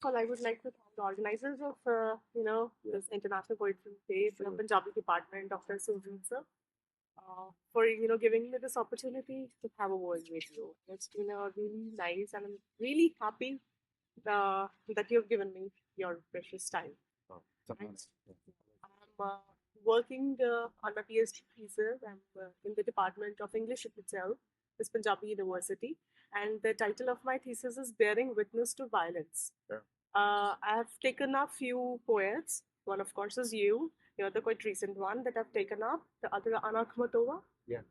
Well, I would like to thank the organizers of, this International Poetry Day, the Punjabi Department, Dr. Sujan sir, for, giving me this opportunity to have a word with you. It's been really nice, and I'm really happy that you've given me your precious time. Oh, it's an honor. Thanks. Yeah. I'm working on my PhD thesis. I'm in the Department of English itself, this Punjabi University, and the title of my thesis is Bearing Witness to Violence. Yeah. I have taken up few poets. One, of course, is you. You're the quite recent one that I've taken up. The other, Anna Akhmatova. Yeah.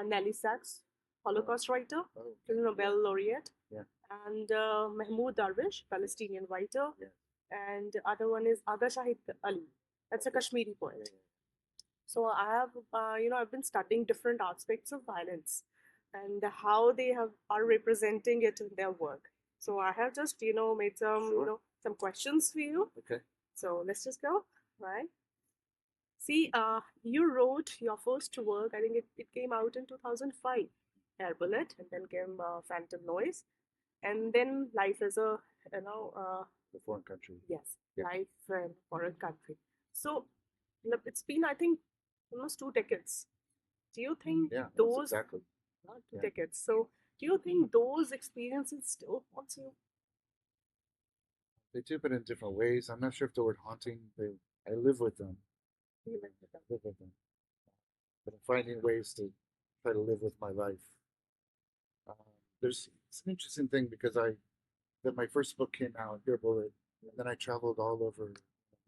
Nelly Sachs, Holocaust writer, Oh, Nobel laureate. yeah. And Mahmoud Darwish, Palestinian writer. Yeah. And the other one is Aga Shahid Ali. That's a Kashmiri poet. So I have, I've been studying different aspects of violence and how they are representing it in their work. So I have just, made some, Sure. some questions for you. Okay. So let's just go, right? See, you wrote your first work. I think it came out in 2005, Air Bullet, and then came Phantom Noise, and then Life as a, you know, uh, The foreign country. yes, Yeah. Life in Foreign Country. So look, it's been, I think, almost 2 decades. Do you think Yeah. those Exactly. not two Yeah. decades? So do you think those experiences still haunt you? They do, but in different ways. I'm not sure if the word haunting. I live with them. You like that? I live with them. But I'm finding ways to try to live with my life. Um, there's it's an interesting thing because that my first book came out, Dear Bullet, and then I traveled all over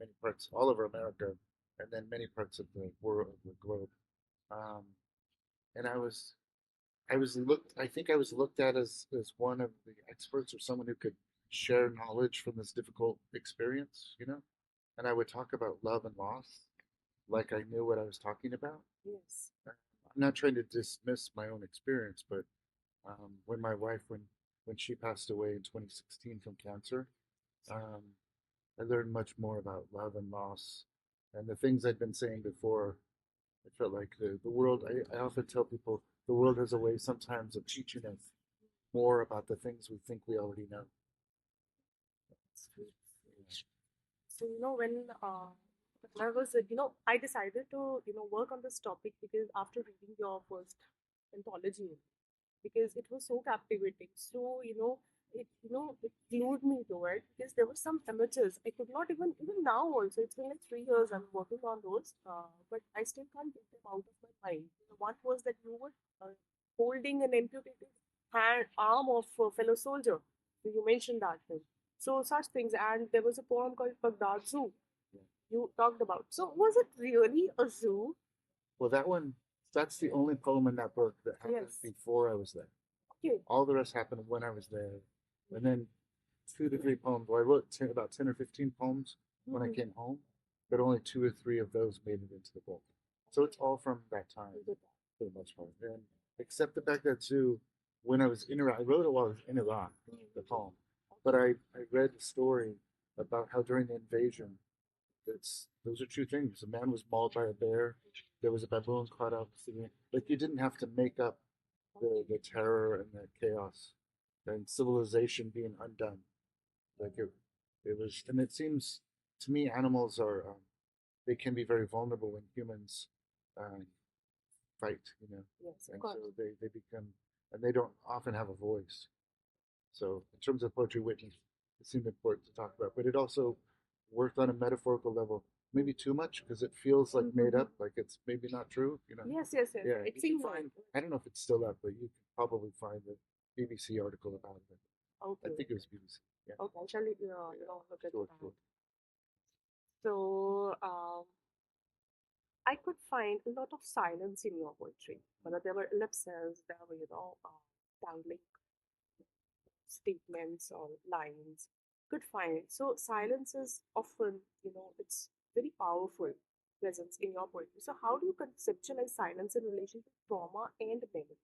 many parts, all over America, and then many parts of the world, the globe. Um, and I was looked. I think I was looked at as one of the experts or someone who could share knowledge from this difficult experience, And I would talk about love and loss like I knew what I was talking about. Yes. I'm not trying to dismiss my own experience, but when my wife, when she passed away in 2016 from cancer, um, I learned much more about love and loss, and the things I'd been saying before. I felt like the world. I often tell people the world has a way sometimes of teaching us more about the things we think we already know. So, when I was, I decided to, work on this topic because after reading your first anthology, because it was so captivating. So, it glued me to it because there were some images I could not even now also, it's been like 3 years I'm working on those, but I still can't get them out of my mind. One was that you were holding an amputated arm of a fellow soldier. So you mentioned that thing. So such things, and there was a poem called Baghdad Zoo. You talked about. So was it really a zoo? Well, that's the only poem in that book that happened Yes. before I was there. Okay. All the rest happened when I was there. And then 2 to 3 poems. Well, I wrote about 10 or 15 poems when I came home, but only 2 or 3 of those made it into the book. So it's all from that time, for the most part. And except the Baghdad Zoo, when I was in Iraq, I wrote it while I was in Iraq, the poem. But I read the story about how during the invasion, those are true things. A man was mauled by a bear. There was a baboon caught up. Like you didn't have to make up the terror and the chaos and civilization being undone. Like it was, and it seems to me animals are they can be very vulnerable when humans um, fight, Yes, of and course. so they become, and they don't often have a voice. So in terms of poetry witness, it seemed important to talk about, but it also worked on a metaphorical level, maybe too much because it feels like made up, like it's maybe not true. Yes, yes, yes. Yeah, It you can seems find. I don't know if it's still up, but you can probably find the BBC article about it. I okay. think it was BBC. Yeah. Okay, shall we, look at Sure, that? sure. So, I could find a lot of silence in your poetry. Whether there were ellipses, there were, dangling statements or lines. Could find. So, silence is often, it's very powerful presence in your poetry. So, how do you conceptualize silence in relation to trauma and memory?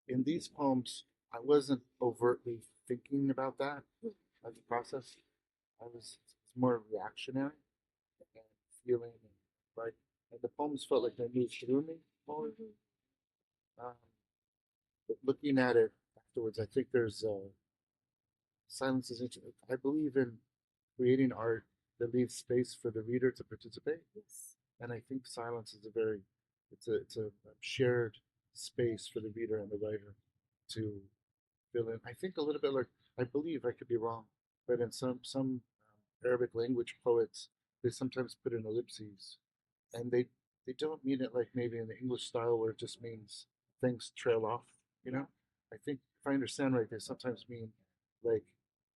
In these poems, I wasn't overtly thinking about that as a process. I was it's more reactionary and feeling like and the poems felt like they moved through me more. Um, but looking at it afterwards, I think there's silence is interesting. I believe in creating art that leaves space for the reader to participate, Yes. and I think silence is a very it's a shared space for the reader and the writer to fill in. I think a little bit like I believe I could be wrong, but in some Arabic language poets they sometimes put in ellipses, and they don't mean it like maybe in the English style where it just means things trail off. You know, I think if I understand right, they sometimes mean like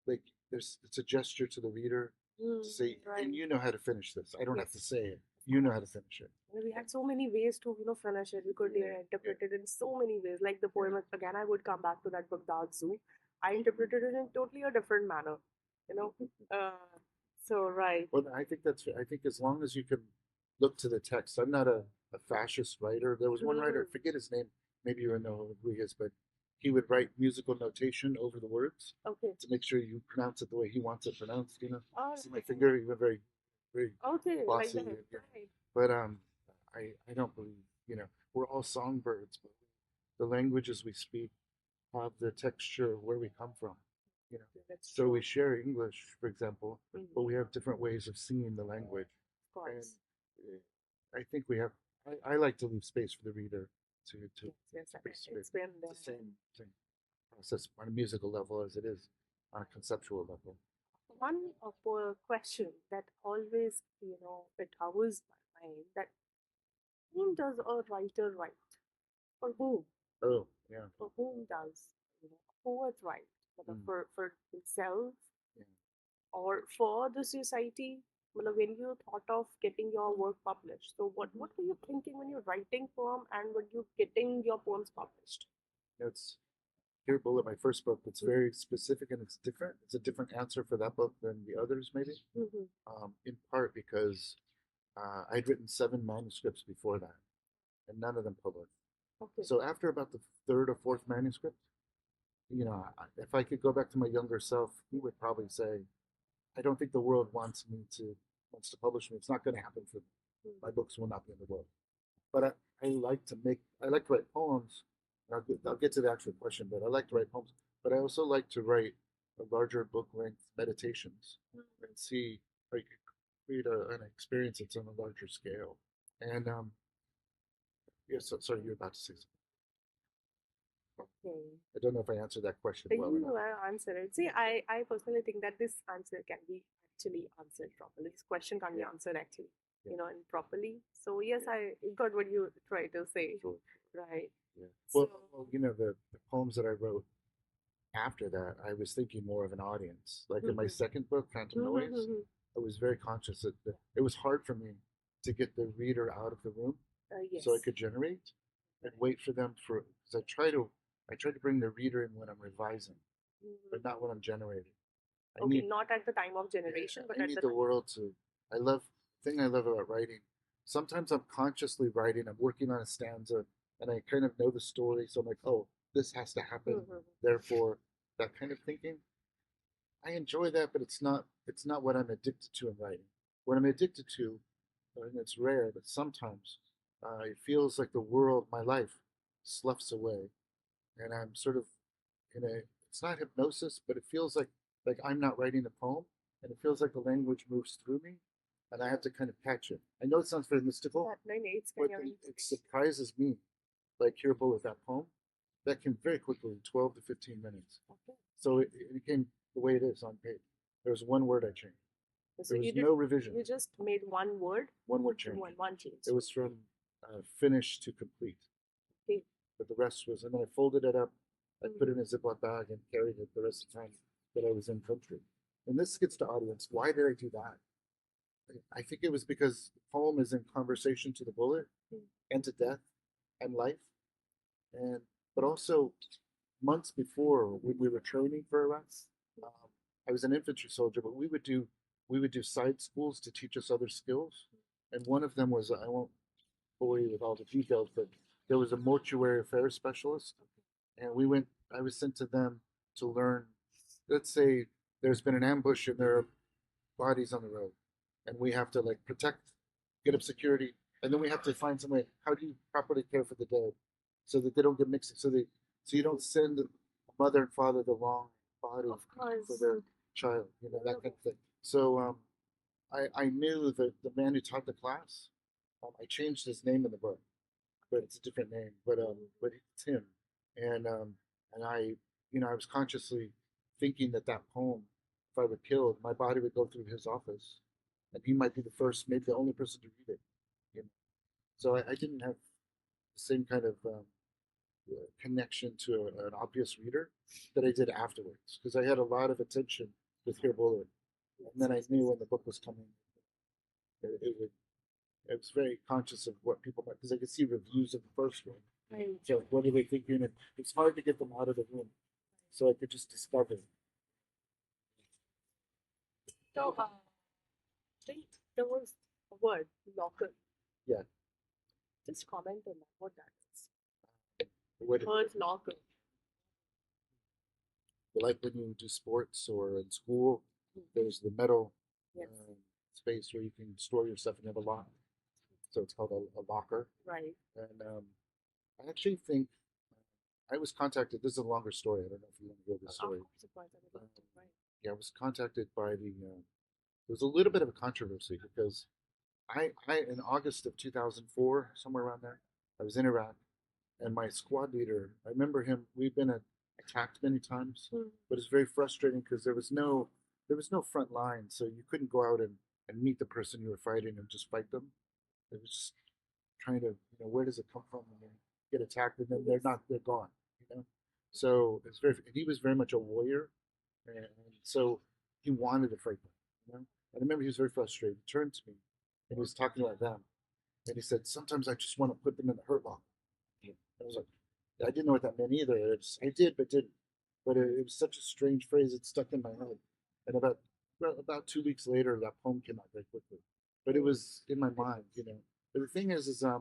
like there's it's a gesture to the reader to say, Right. and you know how to finish this. I don't have to Yes. say it. You know how to finish it. We had so many ways to finish it. We could interpret it in so many ways. Like the poem again, I would come back to that Baghdad Zoo. I interpreted it in totally a different manner. You know. So right. Well, I think that's. I think as long as you can look to the text. I'm not a fascist writer. There was one writer, I forget his name. Maybe you know who he is, but he would write musical notation over the words Okay. to make sure you pronounce it the way he wants it pronounced. You know, Oh, see my finger, even very okay, like bossy. that. Yeah. Right. But I don't believe. We're all songbirds, but the languages we speak have the texture of where we come from. You know, That's so true. we share English, for example, Mhm. but we have different ways of seeing the language. Of And course. I think we have. I like to leave space for the reader to Yes, yes. participate. It's been It's there. the same process on a musical level as it is on a conceptual level. One of a question that always, it hovers my mind that whom does a writer write? For whom? Oh, yeah. For whom does a poet write? Whether Mm, for himself yeah. or for the society? Well, when you thought of getting your work published, so what were you thinking when you're writing poem and when you're getting your poems published? It's Dear Bullet, my first book. It's very specific and it's different. It's a different answer for that book than the others, maybe. Mm-hmm. In part because I'd written 7 manuscripts before that, and none of them published. Okay. So after about the third or fourth manuscript, if I could go back to my younger self, he would probably say, "I don't think the world wants to publish me. It's not going to happen for me. My books will not be in the world." But I like to write poems. I'll get to the actual question, but I like to write poems. But I also like to write a larger book length meditations and see if I could create an experience that's on a larger scale. And yeah, sorry, you're about to say something. Okay. I don't know if I answered that question well You enough. answer it. See, I personally think that this answer can be actually answered properly. This question can be Yeah. answered actually, Yeah. And properly. So yes, I got what you try to say. Sure. Right. Yeah. So The poems that I wrote after that, I was thinking more of an audience. Like in my second book, Phantom Noise, I was very conscious that it was hard for me to get the reader out of the room yes. so I could generate and wait for them because I try to bring the reader in when I'm revising, but not when I'm generating. I Okay, need not at the time of generation, but I at need the the time. world to. I love thing I love about writing. Sometimes I'm consciously writing. I'm working on a stanza, and I kind of know the story. So I'm like, oh, this has to happen. Therefore, that kind of thinking. I enjoy that, but it's not what I'm addicted to in writing. What I'm addicted to, and it's rare, but sometimes it feels like the world, my life, sloughs away, and I'm sort of in a. It's not hypnosis, but it feels like I'm not writing the poem, and it feels like the language moves through me, and I have to kind of catch it. I know it sounds very mystical, but it surprises me. Like here, with that poem, that came very quickly, in 12 to 15 minutes. Okay. So it came the way it is on page. There was one word I changed. So There was you did, no revision. you just made one word, One word change. one change. It was from finish to complete. Okay. But the rest was, and then I folded it up. I put it in a Ziploc bag and carried it the rest of the time that I was in country. And this gets to audience. Why did I do that? I think it was because the poem is in conversation to the bullet and to death and life. And but also months before when we were training for Iraq, I was an infantry soldier, but we would do side schools to teach us other skills. And one of them was I won't bore you with all the details, but there was a mortuary affairs specialist, and we went. I was sent to them to learn. Let's say there's been an ambush and there are bodies on the road, and we have to like protect, get up security, and then we have to find some way. How do you properly care for the dead, so that they don't get mixed? So you don't send a mother and father the wrong body Of for course. their child, that kind of thing. So I knew that the man who taught the class, I changed his name in the book, but it's a different name. But it's him, and I was consciously thinking that poem, if I were killed, my body would go through his office, and he might be the first, maybe the only person to read it. You know? So I didn't have the same kind of connection to an obvious reader that I did afterwards, because I had a lot of attention with Here Bullet, and then I knew when the book was coming, it would. I was very conscious of what people might, because I could see reviews of the first one. Right. So what are they thinking? And it's hard to get them out of the room, so I could just discover. So, think there was a word, locker. Yeah, Just comment on that, what that is. what Word locker. like when you do sports or in school, there's the metal Yes. space where you can store your stuff and have a lock. So it's called a locker. Right. And I actually think I was contacted. This is a longer story. I don't know if you want to hear this story. Of course, I would love to. Right. Yeah, I was contacted by the. There was a little bit of a controversy because I in August of 2004, somewhere around there, I was in Iraq, and my squad leader, I remember him. We've been attacked many times, but it's very frustrating because there was no front line, so you couldn't go out and meet the person you were fighting and just fight them. It was just trying to, where does it come from? And then get attacked, and then they're gone. So it's very. And he was very much a warrior, and so he wanted to fight them. And I remember he was very frustrated. He turned to me, and he was talking about them, and he said, "Sometimes I just want to put them in the hurt locker." I was like, I didn't know what that meant either. I did, but didn't. But it was such a strange phrase. It stuck in my head. And about 2 weeks later, that poem came out very quickly. But it was in my mind. But the thing is I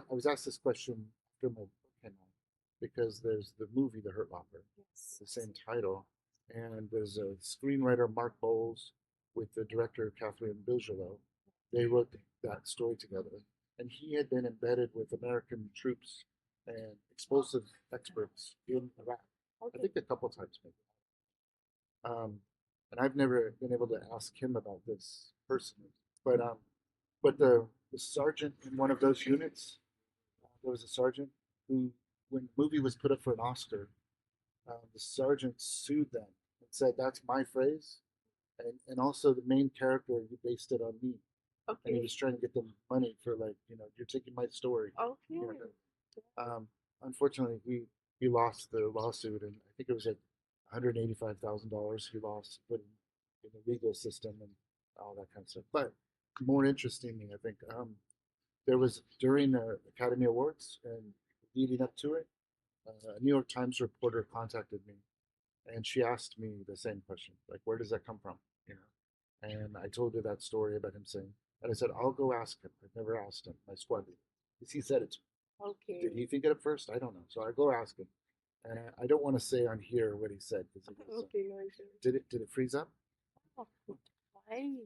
was asked this question after my book came out because there's the movie The Hurt Locker, Yes. the same title, and there's a screenwriter Mark Bowles with the director Catherine Bigelow. They wrote that story together, and he had been embedded with American troops and explosive experts in Iraq. I think a couple times maybe. And I've never been able to ask him about this personally, but the sergeant in one of those units, there was a sergeant who, when the movie was put up for an Oscar, the sergeant sued them and said that's my phrase, and also the main character you based it on me, and he Okay. was trying to get them money for you're taking my story. Okay. Um, Unfortunately, he lost the lawsuit, and I think it was like $185,000 he lost, but in the legal system and all that kind of stuff. But more interestingly, I think there was during the Academy Awards and leading up to it, a New York Times reporter contacted me, and she asked me the same question, like, "Where does that come from?" And I told her that story about him saying, and I said, "I'll go ask him." I've never asked him, my squad leader, because he said it to me. Okay. Did he think it up first? I don't know. So I go ask him, and I don't want to say on here what he said because Okay, no issue. did it freeze up? Oh, why?